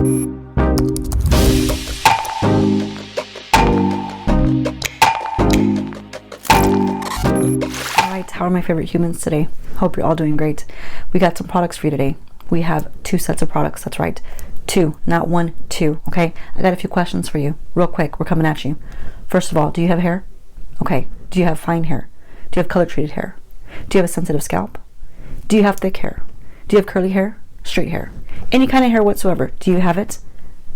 Alright, how are my favorite humans today? Hope you're all doing great. We got some products for you today. We have 2 sets of products, that's right. 2, not 1, 2, okay? I got a few questions for you, real quick, we're coming at you. First of all, do you have hair? Okay, do you have fine hair? Do you have color treated hair? Do you have a sensitive scalp? Do you have thick hair? Do you have curly hair? Straight hair? Any kind of hair whatsoever, do you have it?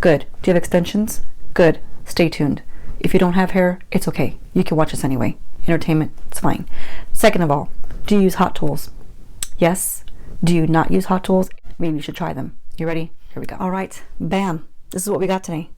Good. Do you have extensions? Good. Stay tuned. If you don't have hair, it's okay. You can watch us anyway. Entertainment, it's fine. Second of all, do you use hot tools? Yes. Do you not use hot tools? Maybe you should try them. You ready? Here we go. All right, bam. This is what we got today.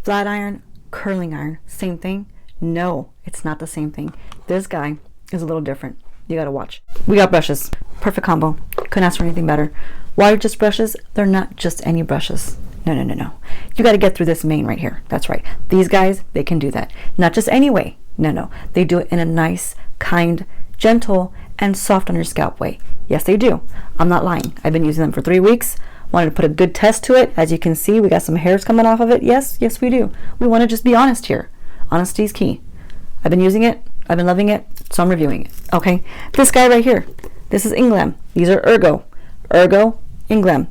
Flat iron, curling iron, same thing? No, it's not the same thing. This guy is a little different. You gotta watch. We got brushes. Perfect combo. Couldn't ask for anything better. Why are just brushes? They're not just any brushes. No. You gotta get through this main right here. That's right. These guys, they can do that. Not just any way. No. They do it in a nice, kind, gentle, and soft on your scalp way. Yes, they do. I'm not lying. I've been using them for 3 weeks. Wanted to put a good test to it. As you can see, we got some hairs coming off of it. Yes, we do. We want to just be honest here. Honesty is key. I've been using it. I've been loving it. So I'm reviewing it. Okay. This guy right here. This is Inglam. These are Ergo. Ergo, Inglam.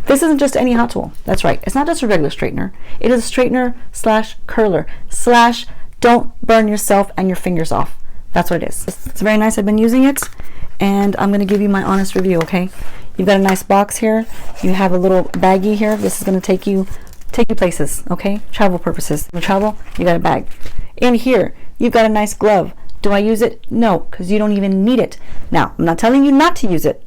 This isn't just any hot tool. That's right. It's not just a regular straightener. It is a straightener slash curler slash don't burn yourself and your fingers off. That's what it is. It's very nice. I've been using it, and I'm going to give you my honest review, okay? You've got a nice box here. You have a little baggie here. This is going to take you places, okay? Travel purposes. You travel, you got a bag. In here, you've got a nice glove. Do I use it? No, because you don't even need it. Now, I'm not telling you not to use it.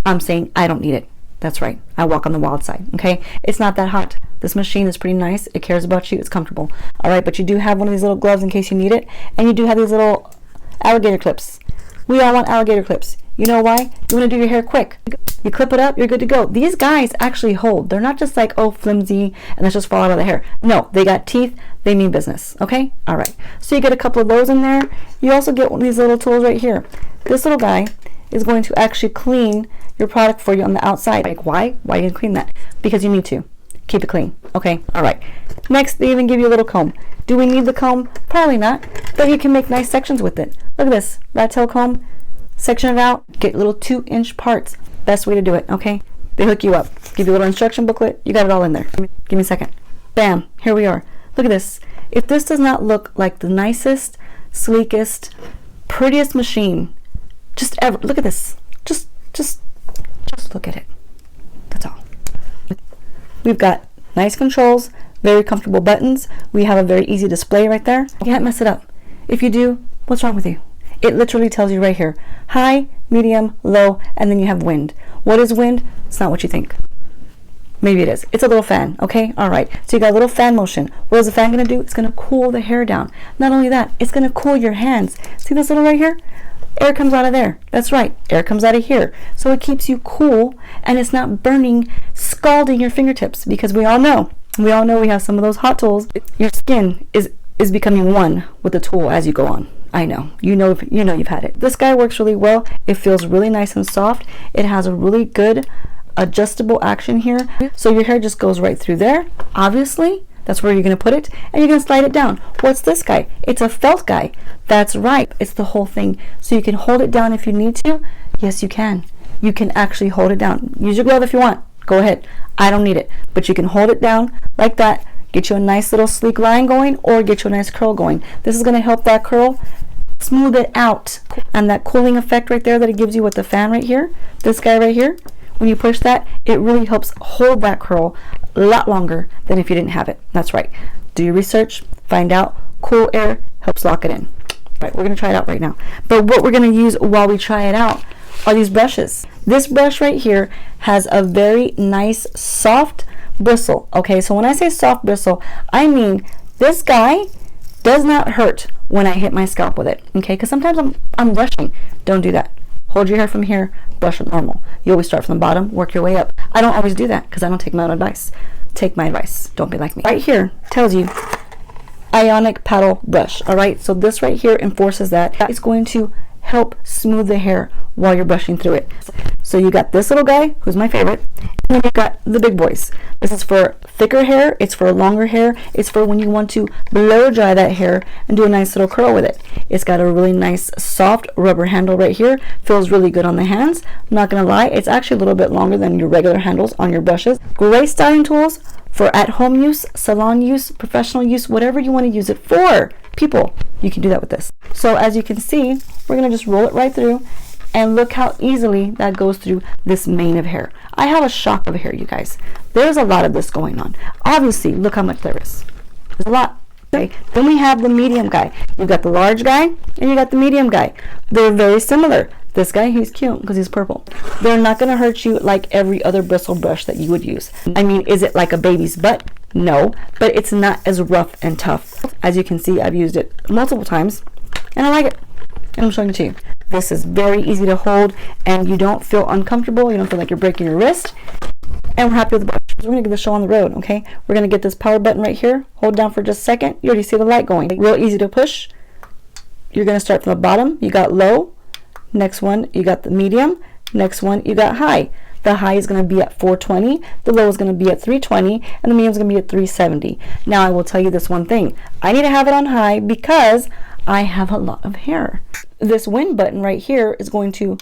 I'm saying I don't need it. That's right. I walk on the wild side, okay? It's not that hot. This machine is pretty nice. It cares about you. It's comfortable. All right, but you do have one of these little gloves in case you need it, and you do have these little alligator clips. We all want alligator clips. You know why? You want to do your hair quick. You clip it up, you're good to go. These guys actually hold. They're not just like, oh, flimsy, and let's just fall out of the hair. No, they got teeth. They mean business, okay? All right. So you get a couple of those in there. You also get one of these little tools right here. This little guy is going to actually clean your product for you on the outside. Like, why? Why are you going to clean that? Because you need to. Keep it clean. Okay, all right. Next, they even give you a little comb. Do we need the comb? Probably not, but you can make nice sections with it. Look at this, rat tail comb. Section it out, get little 2-inch parts. Best way to do it, okay? They hook you up. Give you a little instruction booklet. You got it all in there. Give me a second. Bam, here we are. Look at this. If this does not look like the nicest, sleekest, prettiest machine just ever, look at this. Just look at it. That's all. We've got nice controls, very comfortable buttons. We have a very easy display right there. You can't mess it up. If you do, what's wrong with you? It literally tells you right here, high, medium, low, and then you have wind. What is wind? It's not what you think. Maybe it is. It's a little fan, okay? All right. So you got a little fan motion. What is the fan going to do? It's going to cool the hair down. Not only that, it's going to cool your hands. See this little right here? Air comes out of there. That's right. Air comes out of here. So it keeps you cool, and it's not burning, scalding your fingertips, because we all know we have some of those hot tools. Your skin is becoming one with the tool as you go on. I know. You know you've had it. This guy works really well. It feels really nice and soft. It has a really good adjustable action here. So your hair just goes right through there. Obviously, that's where you're going to put it, and you're going to slide it down. What's this guy? It's a felt guy. That's right. It's the whole thing. So you can hold it down if you need to. Yes, you can. You can actually hold it down. Use your glove if you want. Go ahead. I don't need it. But you can hold it down like that. Get you a nice little sleek line going, or get you a nice curl going. This is going to help that curl smooth it out. And that cooling effect right there that it gives you with the fan right here, this guy right here, when you push that, it really helps hold that curl a lot longer than if you didn't have it. That's right. Do your research, find out. Cool air helps lock it in. All right, we're going to try it out right now. But what we're going to use while we try it out are these brushes. This brush right here has a very nice soft bristle. Okay, so when I say soft bristle, I mean this guy does not hurt when I hit my scalp with it. Okay, because sometimes I'm rushing. Don't do that. Hold your hair from here, brush it normal. You always start from the bottom, work your way up. I don't always do that because I don't take my own advice. Take my advice. Don't be like me. Right here tells you ionic paddle brush. All right, so this right here enforces that. It's going to help smooth the hair while you're brushing through it. So you got this little guy, who's my favorite, and then you got the big boys. This is for thicker hair, it's for longer hair, it's for when you want to blow dry that hair and do a nice little curl with it. It's got a really nice soft rubber handle right here, feels really good on the hands. I'm not gonna lie, it's actually a little bit longer than your regular handles on your brushes. Great styling tools for at-home use, salon use, professional use, whatever you want to use it for. People, you can do that with this. So as you can see, we're gonna just roll it right through, and look how easily that goes through this mane of hair. I have a shock of hair, you guys. There's a lot of this going on. Obviously, look how much there is. There's a lot. Okay. Then we have the medium guy. You got the large guy and you got the medium guy. They're very similar. This guy, he's cute because he's purple. They're not gonna hurt you like every other bristle brush that you would use. I mean, is it like a baby's butt? No, but it's not as rough and tough. As you can see, I've used it multiple times and I like it. And I'm showing it to you. This is very easy to hold and you don't feel uncomfortable. You don't feel like you're breaking your wrist. And we're happy with the brush. So we're gonna give the show on the road, okay? We're gonna get this power button right here. Hold down for just a second. You already see the light going. Real easy to push. You're gonna start from the bottom. You got low. Next one, you got the medium. Next one, you got high. The high is gonna be at 420. The low is gonna be at 320. And the medium is gonna be at 370. Now I will tell you this one thing. I need to have it on high because I have a lot of hair. This wind button right here is going to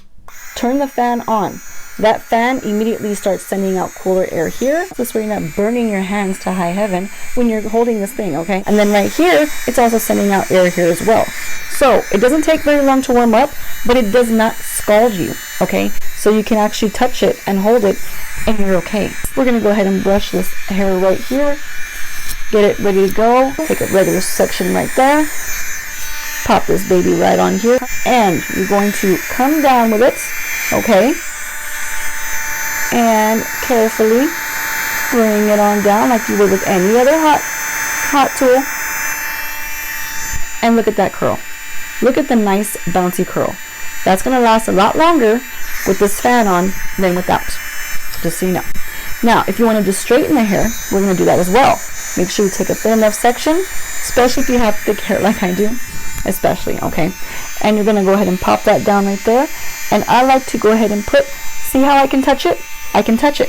turn the fan on. That fan immediately starts sending out cooler air here. This way you're not burning your hands to high heaven when you're holding this thing, okay? And then right here, it's also sending out air here as well. So it doesn't take very long to warm up, but it does not scald you, okay? So you can actually touch it and hold it and you're okay. We're gonna go ahead and brush this hair right here. Get it ready to go. Take a regular section right there. Pop this baby right on here. And you're going to come down with it, okay? And carefully bring it on down like you would with any other hot tool. And look at that curl. Look at the nice bouncy curl. That's going to last a lot longer with this fan on than without, just so you know. Now, if you want to just straighten the hair, we're going to do that as well. Make sure you take a thin enough section, especially if you have thick hair like I do, especially, okay? And you're going to go ahead and pop that down right there. And I like to go ahead and put, see how I can touch it? I can touch it,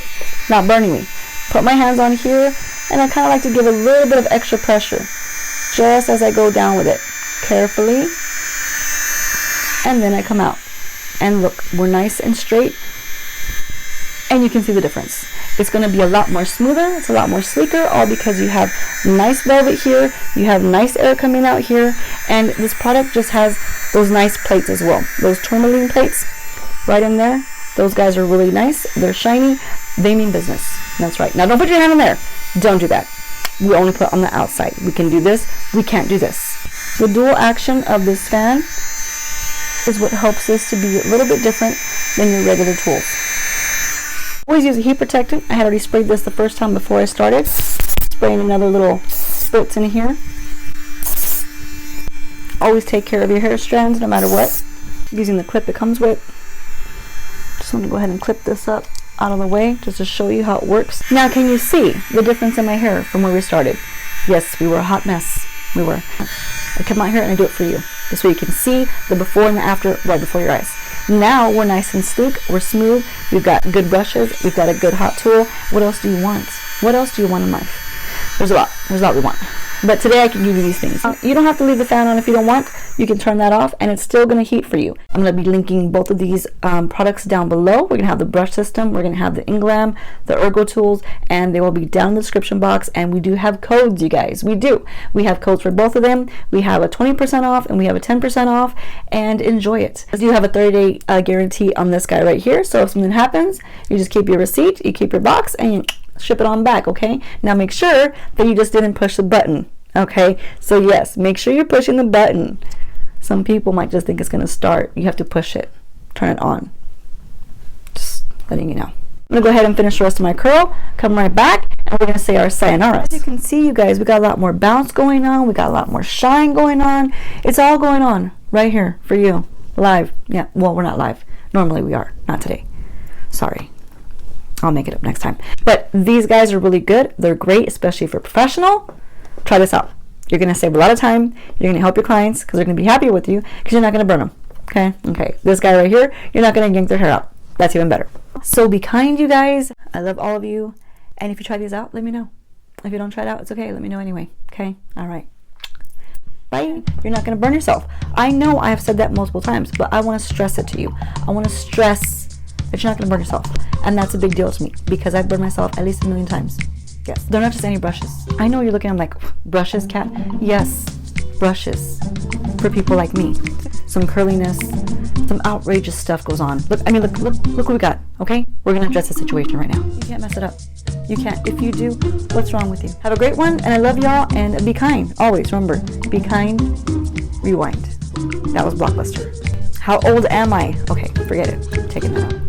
not burning me. Put my hands on here, and I kind of like to give a little bit of extra pressure just as I go down with it, carefully. And then I come out. And look, we're nice and straight, and you can see the difference. It's going to be a lot more smoother, it's a lot more sleeker, all because you have nice velvet here, you have nice air coming out here, and this product just has those nice plates as well. Those tourmaline plates right in there. Those guys are really nice. They're shiny. They mean business. That's right. Now, don't put your hand in there. Don't do that. We only put on the outside. We can do this. We can't do this. The dual action of this fan is what helps this to be a little bit different than your regular tools. Always use a heat protectant. I had already sprayed this the first time before I started. Spraying another little spritz in here. Always take care of your hair strands no matter what. Using the clip it comes with. Just want to go ahead and clip this up out of the way just to show you how it works. Now can you see the difference in my hair from where we started? Yes, we were a hot mess. We were. I cut my hair and I do it for you. This way you can see the before and the after right before your eyes. Now we're nice and sleek, we're smooth, we've got good brushes, we've got a good hot tool. What else do you want? What else do you want in life? There's a lot we want. But today I can give you these things. You don't have to leave the fan on if you don't want. You can turn that off and it's still going to heat for you. I'm going to be linking both of these products down below. We're going to have the brush system, we're going to have the Inglam, the Ergo tools, and they will be down in the description box. And we do have codes, you guys. We do. We have codes for both of them. We have a 20% off and we have a 10% off, and enjoy it. You have a 30-day guarantee on this guy right here. So if something happens, you just keep your receipt, you keep your box, and you ship it on back, okay? Now make sure that you just didn't push the button, okay? So yes, make sure you're pushing the button. Some people might just think it's gonna start. You have to push it, turn it on. Just letting you know. I'm gonna go ahead and finish the rest of my curl, come right back, and we're gonna say our sayonara. As you can see, you guys, we got a lot more bounce going on, we got a lot more shine going on. It's all going on right here for you, live. Yeah, well, we're not live. Normally we are, not today. Sorry. I'll make it up next time. But these guys are really good. They're great, especially for professional. Try this out. You're going to save a lot of time. You're going to help your clients because they're going to be happy with you because you're not going to burn them. Okay. This guy right here, you're not gonna yank their hair out. That's even better. So be kind, you guys. I love all of you. And if you try these out, let me know. If you don't try it out, it's okay. Let me know anyway. Okay? All right. Bye. You're not gonna burn yourself. I know I have said that multiple times, but I want to stress it to you. I want to stress that you're not gonna burn yourself. And that's a big deal to me because I've burned myself at least 1,000,000 times. Yes. They're not just any brushes. I know you're looking at them like, brushes, Kat? Yes. Brushes. For people like me. Some curliness, some outrageous stuff goes on. Look what we got, okay? We're gonna address the situation right now. You can't mess it up. You can't. If you do, what's wrong with you? Have a great one, and I love y'all, and be kind. Always, remember, be kind, rewind. That was Blockbuster. How old am I? Okay, forget it. Take it out.